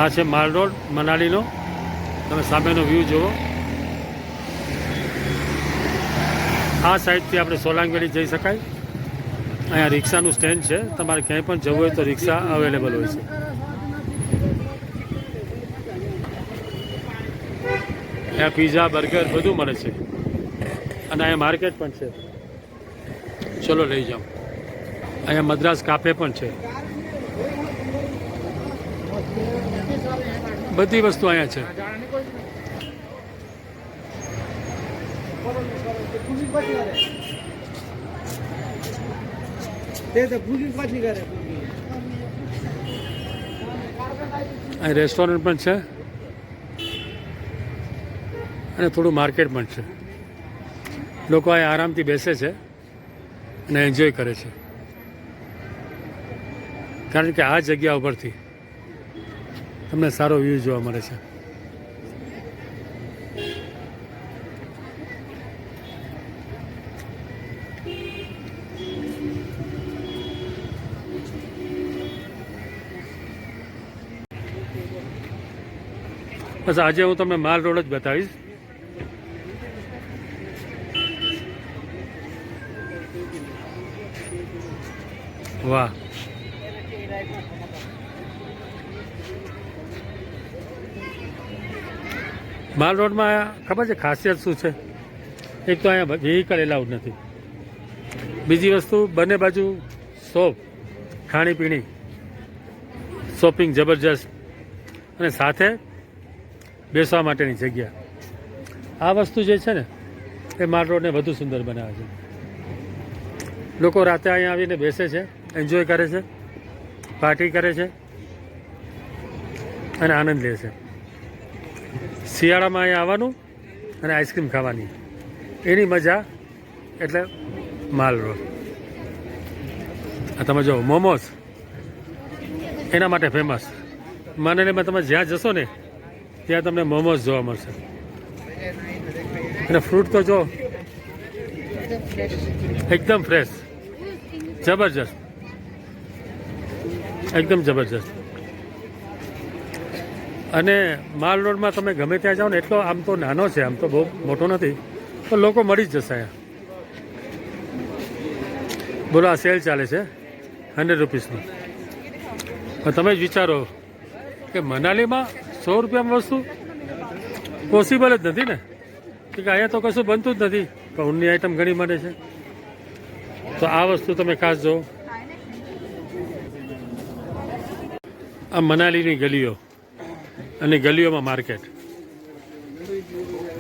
આ છે માલ રોડ મનાલીનો. તમે સામેનો વ્યૂ જુઓ. આ સાઈડથી આપણે સોલાંગ વેલી જઈ શકાય. અહીંયા રિક્ષાનું સ્ટેન્ડ છે. તમારે ક્યાંય પણ જવું હોય તો રિક્ષા અવેલેબલ હોય છે. અહીંયા પીઝા બર્ગર બધું મળે છે. અને અહીંયા માર્કેટ પણ છે. ચલો લઈ જાઓ. અહીંયા મદ્રાસ કાફે પણ છે. બધી વસ્તુ અહીંયા છે. અહીં રેસ્ટોરન્ટ પણ છે અને થોડું માર્કેટ પણ છે. લોકો અહીં આરામથી બેસે છે અને એન્જોય કરે છે. કારણ કે આ જગ્યા ઉપરથી તમને સારો વ્યૂ જોવા મળે છે. બસ આજે હું તમને માલ રોડ જ બતાવીશ. વાહ, માલ રોડમાં ખબર છે ખાસિયત શું છે? એક તો અહીંયા વ્હીકલ એલાઉડ નથી. બીજી વસ્તુ, બંને બાજુ શોપ, ખાણીપીણી, શોપિંગ જબરજસ્ત, અને સાથે બેસવા માટેની જગ્યા. આ વસ્તુ જે છે ને એ માલ રોડને વધુ સુંદર બનાવે છે. લોકો રાતે અહીંયા આવીને બેસે છે, એન્જોય કરે છે, પાર્ટી કરે છે અને આનંદ લે છે. શિયાળામાં અહીંયા આવવાનું અને આઈસ્ક્રીમ ખાવાની, એની મજા એટલે માલ રોડ. આ તમે જો મોમોસ એના માટે ફેમસ. માનેમાં તમે જ્યાં જશો ને ત્યાં તમને મોમોસ જોવા મળશે. અને ફ્રૂટ તો જો એકદમ ફ્રેશ, જબરજસ્ત, એકદમ જબરજસ્ત. અને માલ રોડમાં તમે ગમે ત્યાં જાઓ ને, એટલો આમ તો નાનો છે, આમ તો બહુ મોટો નથી, તો લોકો મળી જ જશે અહીંયા. બોલો, આ સેલ ચાલે છે 100 રૂપીસની. તમે જ વિચારો કે મનાલીમાં 100 રૂપિયામાં વસ્તુ પોસિબલ જ નથી ને, કે અહીંયા તો કશું બનતું જ નથી. ઊનની આઈટમ ઘણી મળે છે. તો આ વસ્તુ તમે ખાસ જુઓ. આ મનાલીની ગલીઓ અને ગલીઓમાં માર્કેટ.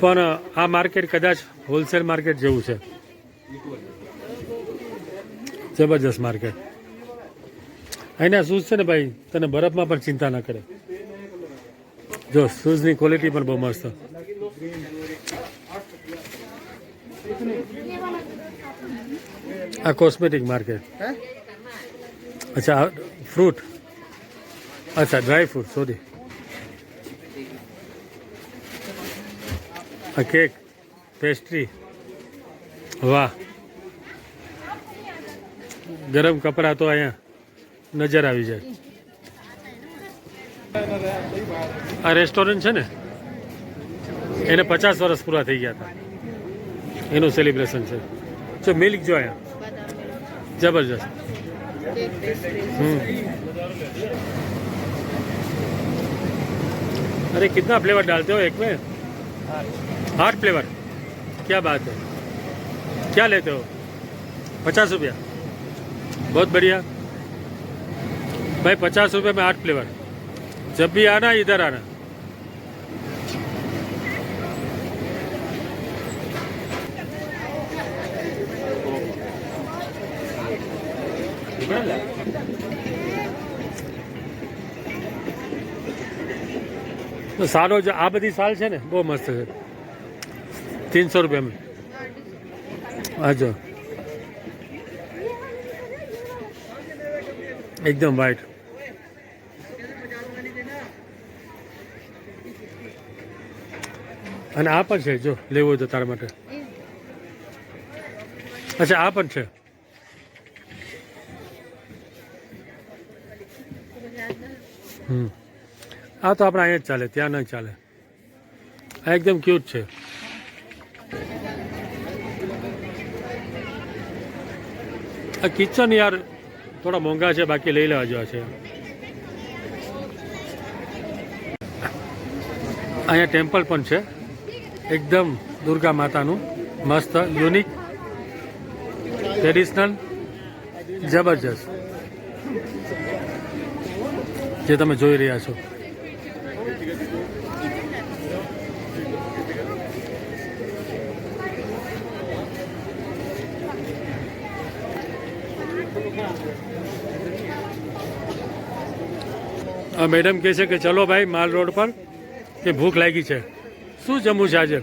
પણ આ માર્કેટ કદાચ હોલસેલ માર્કેટ જેવું છે. જબરજસ્ત માર્કેટ. અહીંના શૂઝ છે ને ભાઈ, તને બરફમાં પણ ચિંતા ના કરે. જો શૂઝની ક્વોલિટી પણ બહુ મસ્ત. આ કોસ્મેટિક માર્કેટ. અચ્છા, ફ્રૂટ, અચ્છા ડ્રાય ફ્રૂટ, સોરી. આ કેક, પેસ્ટ્રી, વાહ. ગરમ કપડાં તો અહીંયા નજર આવી જાય. આ રેસ્ટોરન્ટ છે ને, એને 50 વર્ષ પૂરા થઈ ગયા હતા. એનું સેલિબ્રેશન છે. જો મિલ્ક જો અહીંયા જબરજસ્ત. अरे कितना फ्लेवर डालते हो एक में? 8 फ्लेवर. क्या बात है. क्या लेते हो? 50 रुपया. बहुत बढ़िया भाई. 50 रुपये में 8 फ्लेवर. जब भी आना इधर आना. તો સારો જ આ બધી સાલ છે ને, બહુ મસ્ત છે. 300 રૂપિયામાં. આજો એકદમ વ્હાઈટ. અને આ પણ છે, જો લેવું હોય તો તારા માટે. અચ્છા, આ પણ છે. આ તો આપણે અહીંયા જ ચાલે, ત્યાં નહીં ચાલે. આ એકદમ ક્યુટ છે. આ કિચન યાર થોડા મોંઘા છે, બાકી લઈ લેવા જેવા છે. અહીંયા ટેમ્પલ પણ છે, એકદમ દુર્ગા માતાનું મસ્ત, યુનિક, ટ્રેડિશનલ, જબરજસ્ત, જે તમે જોઈ રહ્યા છો. મેડમ કહે છે કે ચલો ભાઈ માલ રોડ પર, કે ભૂખ લાગી છે. શું જમવું છે આજે?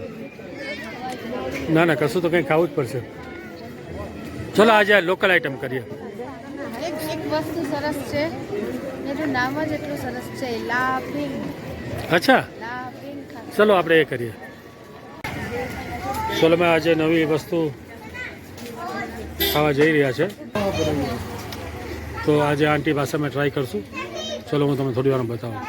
ના ના, કશું તો કંઈ ખાવું જ પડશે. ચલો આજે લોકલ આઈટમ કરીએ. એક વસ્તુ સરસ છે, એનું નામ જ એટલું સરસ છે, લાફિંગ. અચ્છા, લાફિંગ ચલો આપણે એ કરીએ. ચલો મેં આજે નવી વસ્તુ ખાવા જઈ રહ્યા છે, તો આજે આંટી પાસે મેં ટ્રાય કરશું. ચલો હું તમને થોડી વાર બતાવું.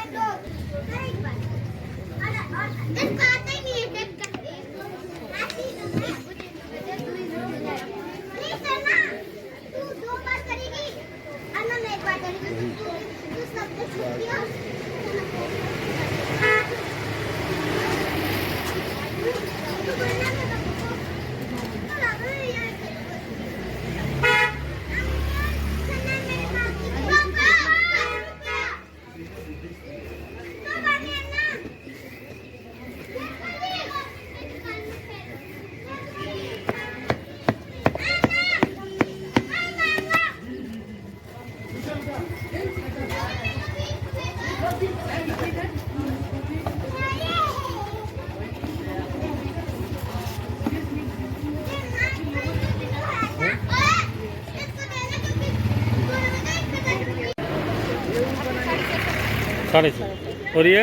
साढ़े छः और ये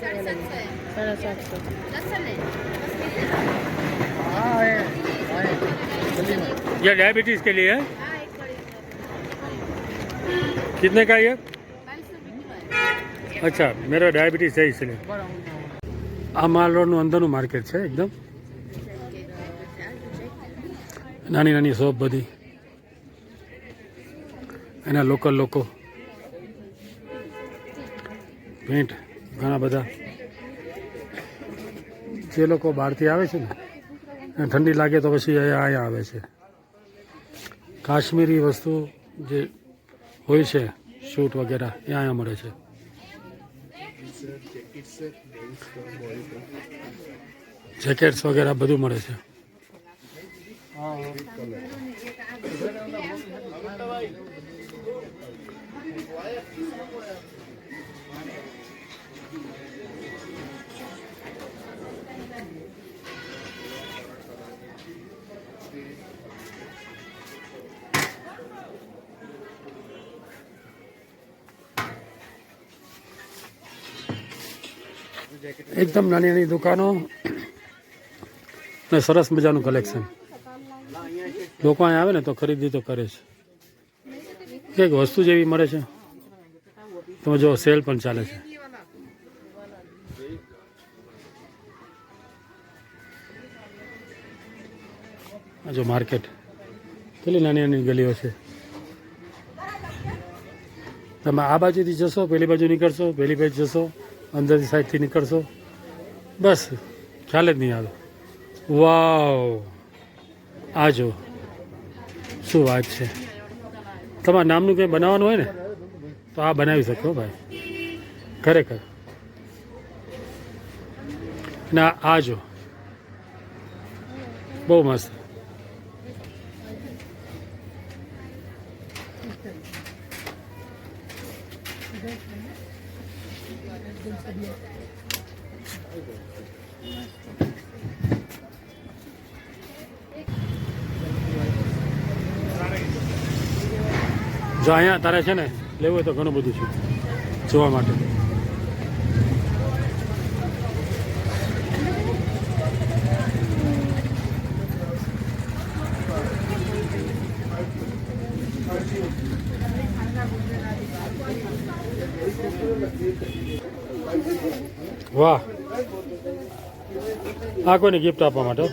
750. ये डायबिटीज़ के लिए है. कितने का ये? अच्छा, मेरा डायबिटीज़ है इसलिए. આ માલ રોડનું અંદરનું માર્કેટ છે, એકદમ નાની નાની શોપ બધી, એના લોકલ લોકો, પેન્ટ ઘણા બધા. જે લોકો બહારથી આવે છે ને, ઠંડી લાગે તો પછી અહીંયા આવે છે. કાશ્મીરી વસ્તુ જે હોય છે, શૂટ વગેરે, એ અહીંયા મળે છે. જેકેટ્સ વગેરે બધું મળે છે. એકદમ નાની નાની દુકાનો ને સરસ મજાનું કલેક્શન. લોકો અહીંયા આવે ને તો ખરીદી તો કરે છે. કંઈક વસ્તુ જેવી મળે છે. તમે જો સેલ પણ ચાલે છે. આ જો માર્કેટ, કેટલી નાની નાની ગલીઓ છે. તમે આ બાજુથી જશો, પેલી બાજુ નીકળશો, પેલી બાજુ જશો, અંદરની સાઈડથી નીકળશો, બસ ખ્યાલ જ નહીં આવે. વાવ, આ જો શું વાત છે. તમારા નામનું કંઈ બનાવવાનું હોય ને તો આ બનાવી શકો ભાઈ, ખરેખર. ના આ જો બહુ મસ્ત. જો અહીંયા તારે છે ને લેવું હોય તો ઘણું બધું છે જોવા માટે. વાહ, આ કોઈને ગિફ્ટ આપવા માટે?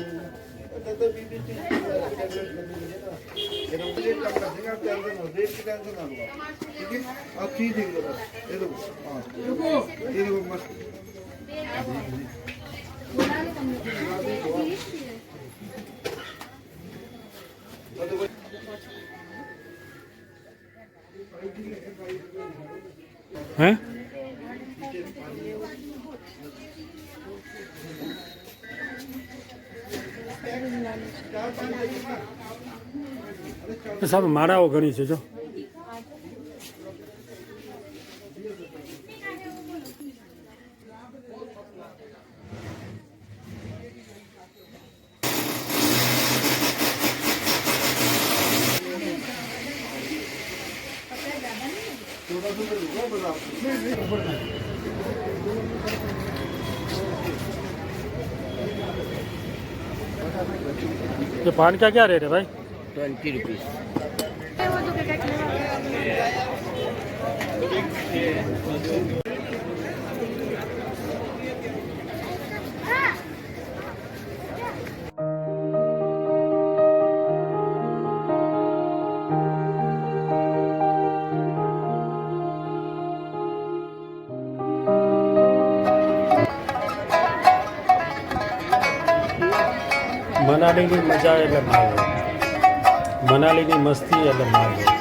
હે સાહેબ માળાઓ ઘણી છે જો. ये पान का क्या रेट है भाई? 20 रुपीस। મનાલીની મજા એટલે માલ હોય, મનાલીની મસ્તી એટલે માલ હોય,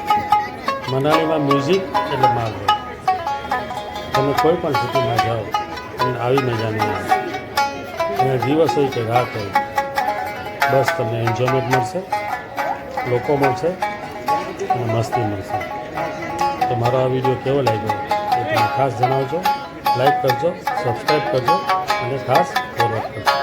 મનાલીમાં મ્યુઝિક એટલે માલ હોય. તમે કોઈ પણ સિટીમાં જાઓ તમને આવી મજા નહીં આવે. અહીંયા દિવસ હોય કે રાત હોય, બસ તમને એન્જોયમેન્ટ મળશે, લોકો મળશે અને મસ્તી મળશે. તો મારો આ વિડીયો કેવો લાગ્યો એ તમે ખાસ જણાવજો, લાઈક કરજો, સબસ્ક્રાઈબ કરજો અને ખાસ ફોરવર્ડ કરજો.